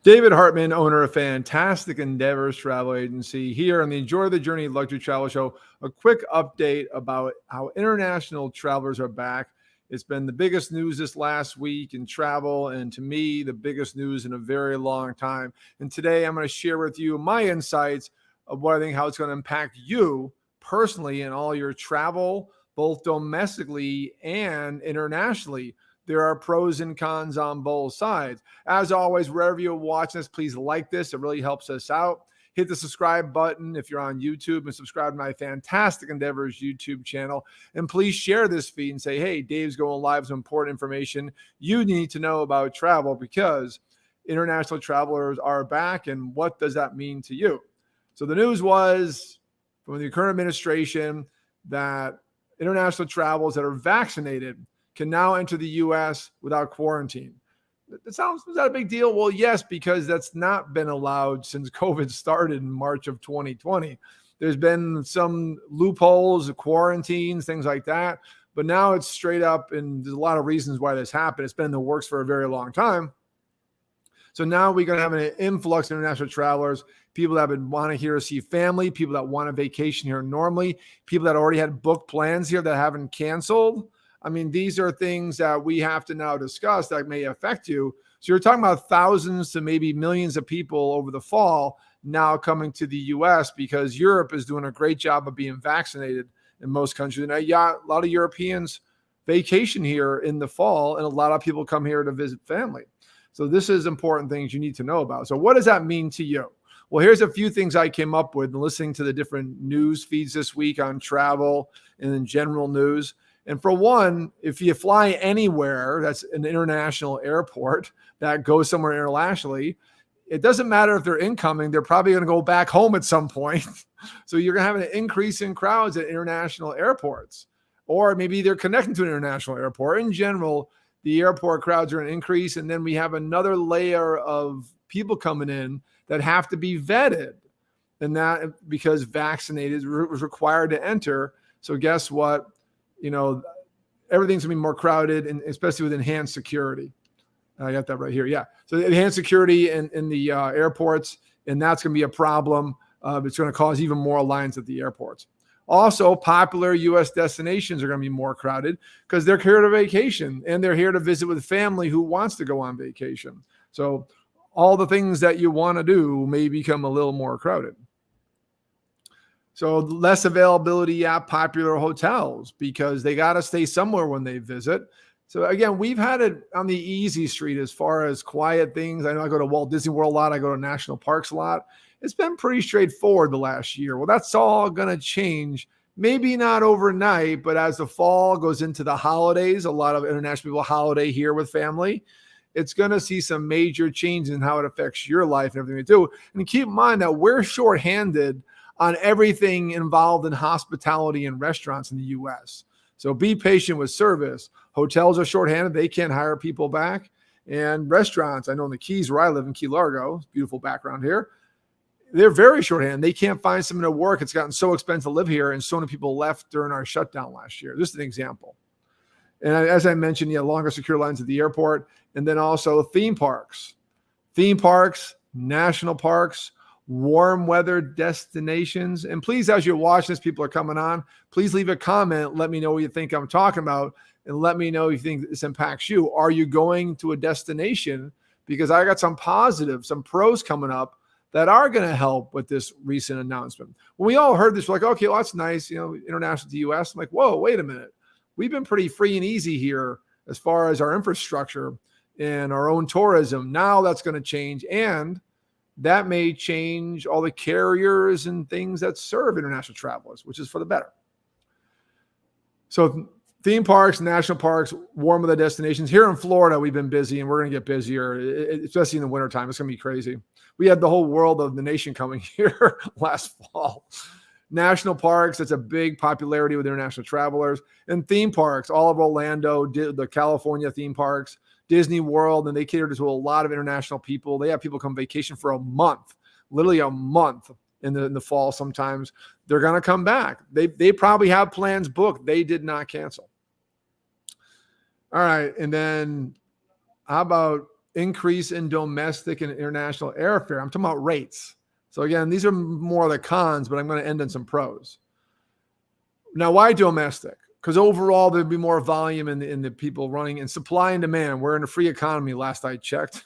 David Hartman, owner of Fantastic Endeavors Travel Agency, here on the Enjoy the Journey Luxury Travel Show. A quick update about how international travelers are back. It's been the biggest news this last week in travel, and to me, the biggest news in a very long time. And today, I'm going to share with you my insights of what I think, how it's going to impact you personally in all your travel, both domestically and internationally. There are pros and cons on both sides. As always, wherever you're watching this, please like this. It really helps us out. Hit the subscribe button if you're on YouTube and subscribe to my Fantastic Endeavors YouTube channel. And please share this feed and say, hey, Dave's going live with some important information you need to know about travel, because international travelers are back. And what does that mean to you? So the news was from the current administration that international travelers that are vaccinated can now enter the U.S. without quarantine. Is that a big deal? Well, yes, because that's not been allowed since COVID started in March of 2020. There's been some loopholes, quarantines, things like that. But now it's straight up, and there's a lot of reasons why this happened. It's been in the works for a very long time. So now we're going to have an influx of international travelers, people that would want to here to see family, people that want a vacation here normally, people that already had booked plans here that haven't canceled. I mean, these are things that we have to now discuss that may affect you. So you're talking about thousands to maybe millions of people over the fall now coming to the U.S. because Europe is doing a great job of being vaccinated in most countries. And a lot of Europeans vacation here in the fall, and a lot of people come here to visit family. So this is important things you need to know about. So what does that mean to you? Well, here's a few things I came up with listening to the different news feeds this week on travel and in general news. And for one, if you fly anywhere, that's an international airport that goes somewhere internationally, it doesn't matter if they're incoming, they're probably going to go back home at some point. So you're going to have an increase in crowds at international airports, or maybe they're connecting to an international airport. In general, the airport crowds are an increase. And then we have another layer of people coming in that have to be vetted. And that because vaccinated was required to enter. So guess what? You know, everything's gonna be more crowded, and especially with enhanced security. I got that right here. Yeah. So enhanced security in the airports, and that's going to be a problem. It's going to cause even more lines at the airports. Also, popular U.S. destinations are going to be more crowded because they're here to vacation, and they're here to visit with family who wants to go on vacation. So all the things that you want to do may become a little more crowded. So less availability at popular hotels because they got to stay somewhere when they visit. So again, we've had it on the easy street as far as quiet things. I know I go to Walt Disney World a lot. I go to national parks a lot. It's been pretty straightforward the last year. Well, that's all going to change. Maybe not overnight, but as the fall goes into the holidays, a lot of international people holiday here with family. It's going to see some major change in how it affects your life and everything we do. And keep in mind that we're shorthanded on everything involved in hospitality and restaurants in the U.S. So be patient with service. Hotels are shorthanded. They can't hire people back. And restaurants, I know in the Keys where I live in Key Largo, beautiful background here, they're very shorthanded. They can't find someone to work. It's gotten so expensive to live here, and so many people left during our shutdown last year. Just an example. And as I mentioned, longer secure lines at the airport, and then also theme parks, national parks, warm weather destinations. And please, as you're watching this, people are coming on, please leave a comment. Let me know what you think I'm talking about, and let me know if you think this impacts you. Are you going to a destination? Because I got some pros coming up that are going to help with this recent announcement. When we all heard this, we're like, okay, well, that's nice, international to the U.S. I'm like, whoa, wait a minute. We've been pretty free and easy here as far as our infrastructure and our own tourism. Now that's going to change, and that may change all the carriers and things that serve international travelers, which is for the better. So theme parks, national parks, warm weather destinations. Here in Florida, we've been busy, and we're going to get busier, especially in the wintertime. It's going to be crazy. We had the whole world of the nation coming here last fall. National parks, that's a big popularity with international travelers. And theme parks, all of Orlando, the California theme parks, Disney World, and they cater to a lot of international people. They have people come vacation for a month, literally a month in the fall sometimes. They're going to come back. They probably have plans booked. They did not cancel. All right. And then how about increase in domestic and international airfare. I'm talking about rates. So again, these are more the cons, but I'm going to end on some pros. Now, why domestic? Because overall, there'd be more volume in the people running, and supply and demand. We're in a free economy, last I checked,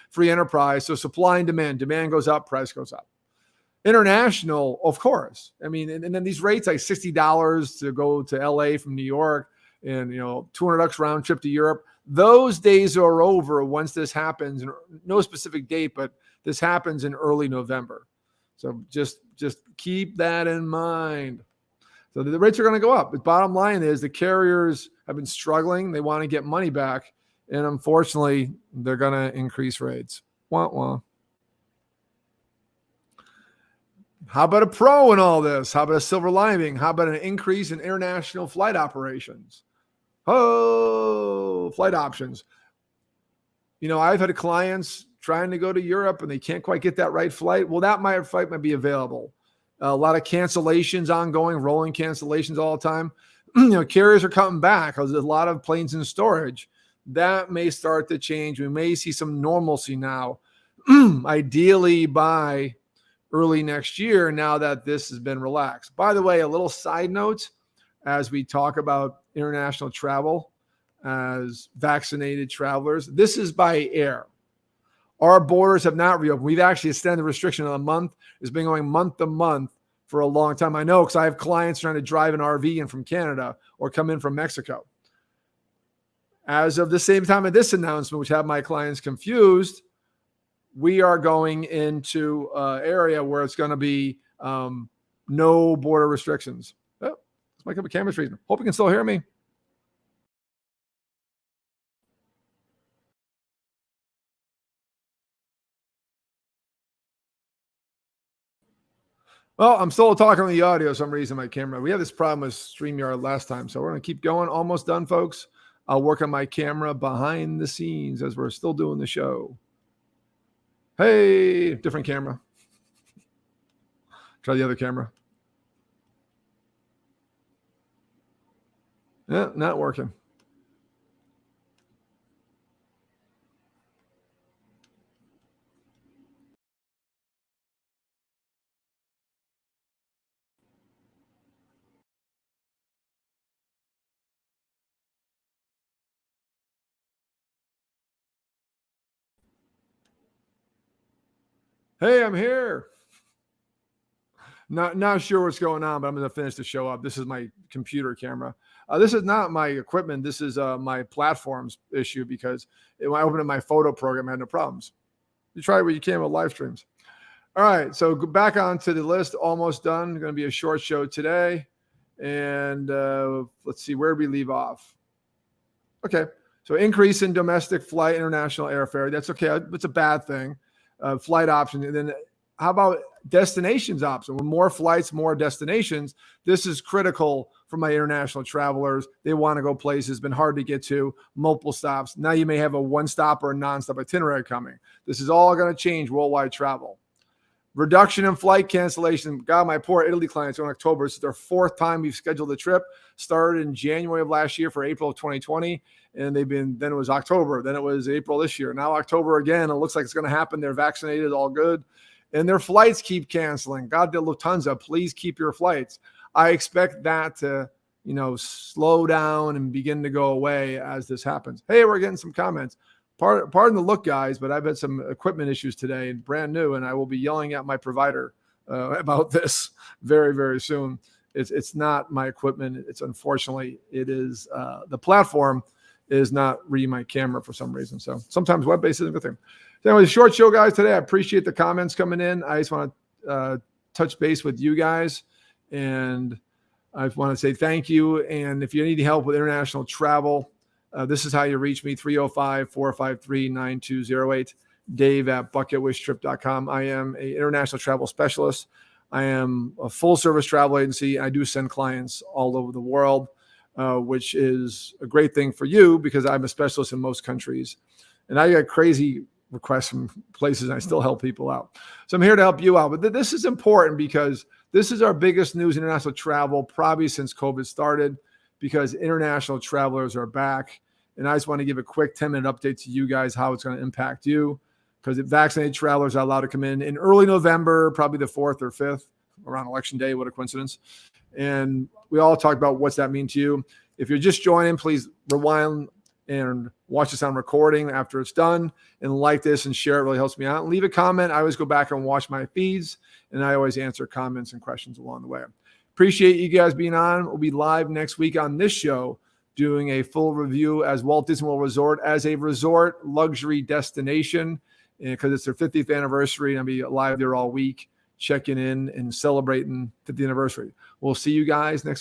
free enterprise. So supply and demand goes up, price goes up. International, of course. I mean, and then these rates like $60 to go to LA from New York, and $200 round trip to Europe. Those days are over once this happens. And no specific date, but this happens in early November. So just keep that in mind. So the rates are going to go up. The bottom line is the carriers have been struggling. They want to get money back. And unfortunately, they're going to increase rates. Wah, wah. How about a pro in all this? How about a silver lining? How about an increase in international flight operations? Oh, flight options. I've had clients trying to go to Europe and they can't quite get that right flight. Well, flight might be available. A lot of cancellations ongoing, rolling cancellations all the time. Carriers are coming back because there's a lot of planes in storage. That may start to change. We may see some normalcy now, ideally by early next year, now that this has been relaxed. By the way, a little side note as we talk about international travel as vaccinated travelers, this is by air. Our borders have not reopened. We've actually extended the restriction of a month. It's been going month to month for a long time. I know because I have clients trying to drive an RV in from Canada or come in from Mexico. As of the same time of this announcement, which had my clients confused, we are going into an area where it's going to be no border restrictions. Oh, it's my camera's freezing. Hope you can still hear me. Well, I'm still talking on the audio for some reason, my camera. We had this problem with StreamYard last time, so we're going to keep going. Almost done, folks. I'll work on my camera behind the scenes as we're still doing the show. Hey, different camera. Try the other camera. Yeah, not working. Hey, I'm here. Not sure what's going on, but I'm going to finish the show up. This is my computer camera. This is not my equipment. This is my platform's issue because when I opened up my photo program, I had no problems. You try what you can with live streams. All right, so go back onto the list. Almost done. Going to be a short show today. And let's see, where did we leave off? Okay, so increase in domestic flight, international airfare. That's okay. It's a bad thing. Flight option. And then how about destinations option? With more flights, more destinations. This is critical for my international travelers. They want to go places, been hard to get to, multiple stops. Now you may have a one-stop or a non-stop itinerary coming. This is all going to change worldwide travel. Reduction in flight cancellation. God, my poor Italy clients in October. This is their fourth time we've scheduled the trip. Started in January of last year for April of 2020. And then it was October. Then it was April this year. Now October again. It looks like it's going to happen. They're vaccinated, all good. And their flights keep canceling. God, the Lufthansa, please keep your flights. I expect that to, slow down and begin to go away as this happens. Hey, we're getting some comments. Pardon the look, guys, but I've had some equipment issues today and brand new, and I will be yelling at my provider about this very, very soon. It's not my equipment. It's unfortunately, it is the platform is not reading my camera for some reason. So sometimes web-based is a good thing. So anyway, short show, guys, today. I appreciate the comments coming in. I just want to touch base with you guys, and I want to say thank you. And if you need help with international travel, this is how you reach me, 305-453-9208, dave@bucketwishtrip.com. I am an international travel specialist. I am a full-service travel agency. I do send clients all over the world, which is a great thing for you because I'm a specialist in most countries. And I get crazy requests from places, and I still help people out. So I'm here to help you out. But this is important because this is our biggest news, international travel, probably since COVID started, because international travelers are back. And I just want to give a quick 10-minute update to you guys how it's going to impact you, because vaccinated travelers are allowed to come in early November, probably the 4th or 5th, around Election Day. What a coincidence. And we all talked about what's that mean to you. If you're just joining, please rewind and watch this on recording after it's done, and like this and share. It really helps me out. Leave a comment. I always go back and watch my feeds, and I always answer comments and questions along the way. Appreciate you guys being on. We'll be live next week on this show doing a full review as Walt Disney World Resort as a resort luxury destination, because it's their 50th anniversary, and I'll be live there all week, checking in and celebrating 50th anniversary. We'll see you guys next